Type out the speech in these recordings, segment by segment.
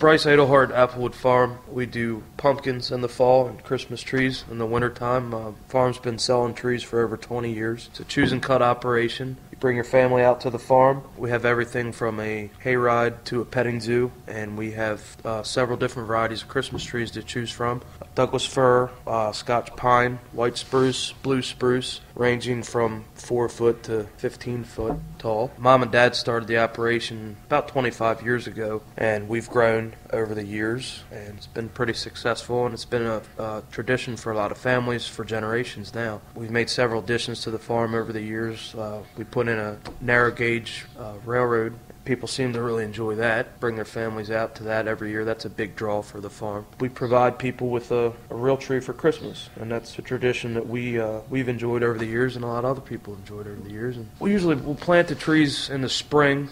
Bryce Edelhart, Applewood Farm. We do pumpkins in the fall and Christmas trees in the wintertime. Farm's been selling trees for over 20 years. It's a choose and cut operation. You bring your family out to the farm. We have everything from a hayride to a petting zoo, and we have several different varieties of Christmas trees to choose from. Douglas fir, Scotch pine, white spruce, blue spruce, ranging from 4 foot to 15 foot tall. Mom and Dad started the operation about 25 years ago, and we've grown over the years, and it's been pretty successful, and it's been a tradition for a lot of families for generations now. We've made several additions to the farm over the years. We put in a narrow gauge railroad. People seem to really enjoy that, bring their families out to that every year. That's a big draw for the farm. We provide people with a real tree for Christmas, and that's a tradition that we've enjoyed over the years, and a lot of other people enjoyed over the years. And we'll plant the trees in the spring.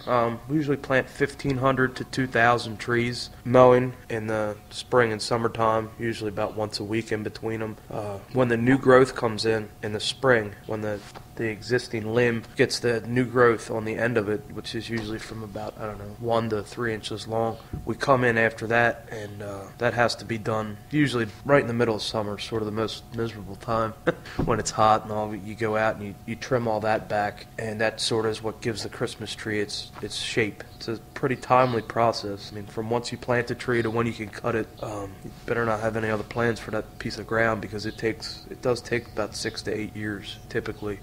We usually plant 1,500 to 2,000 trees, mowing in the spring and summertime, usually about once a week in between them. When the new growth comes in the spring, when the existing limb gets the new growth on the end of it, which is usually from about, 1 to 3 inches long. We come in after that, and that has to be done usually right in the middle of summer, sort of the most miserable time when it's hot and all. You go out and you trim all that back, and that sort of is what gives the Christmas tree its shape. It's a pretty timely process. I mean, from once you plant the tree to when you can cut it, you better not have any other plans for that piece of ground, because it does take about 6 to 8 years typically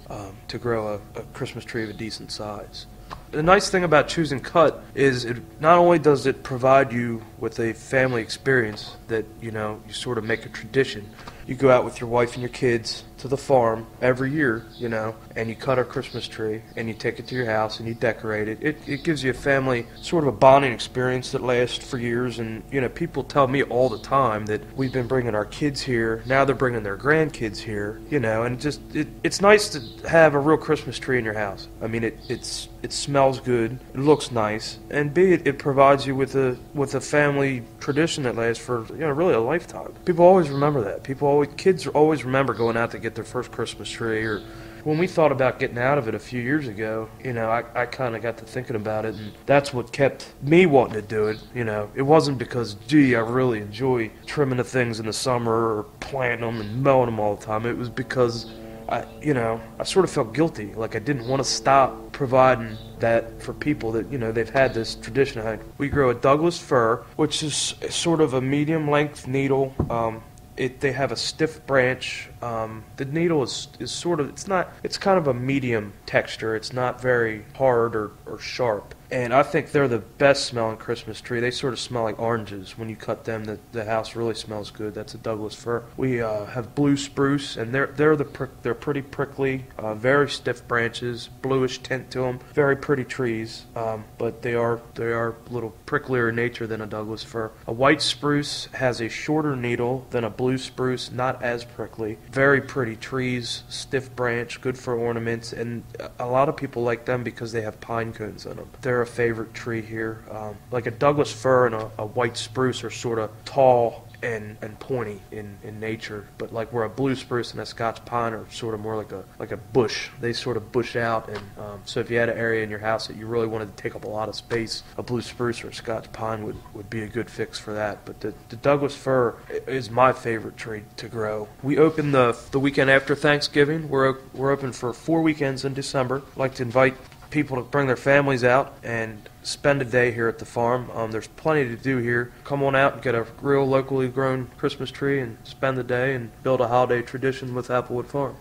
to grow a Christmas tree of a decent size. The nice thing about choose and cut is not only does it provide you with a family experience that you sort of make a tradition. You go out with your wife and your kids to the farm every year, and you cut a Christmas tree, and you take it to your house, and you decorate it. It gives you a family, sort of a bonding experience that lasts for years, and, people tell me all the time that we've been bringing our kids here, now they're bringing their grandkids here, and it's nice to have a real Christmas tree in your house. I mean, it smells good, it looks nice, and B, it provides you with a family tradition that lasts for, really a lifetime. People always remember that. Kids always remember going out to get their first Christmas tree. Or when we thought about getting out of it a few years ago, I kind of got to thinking about it, and that's what kept me wanting to do it. It wasn't because, I really enjoy trimming the things in the summer or planting them and mowing them all the time. It was because I sort of felt guilty, like I didn't want to stop providing that for people that, they've had this tradition. We grow a Douglas fir, which is sort of a medium length needle. They have a stiff branch. The needle is sort of, it's kind of a medium texture. It's not very hard or sharp. And I think they're the best smelling Christmas tree. They sort of smell like oranges. When you cut them, the house really smells good. That's a Douglas fir. We have blue spruce, and they're pretty prickly, very stiff branches, bluish tint to them. Very pretty trees, but they are a little pricklier in nature than a Douglas fir. A white spruce has a shorter needle than a blue spruce, not as prickly. Very pretty trees, stiff branch, good for ornaments, and a lot of people like them because they have pine cones in them. They're a favorite tree here. Like a Douglas fir and a white spruce are sort of tall and pointy in nature, but like where a blue spruce and a Scotch pine are sort of more like a bush. They sort of bush out, and so if you had an area in your house that you really wanted to take up a lot of space, a blue spruce or a Scotch pine would be a good fix for that. But the Douglas fir is my favorite tree to grow. We open the weekend after Thanksgiving. We're open for 4 weekends in December. I'd like to invite people to bring their families out and spend a day here at the farm. There's plenty to do here. Come on out and get a real locally grown Christmas tree and spend the day and build a holiday tradition with Applewood Farm.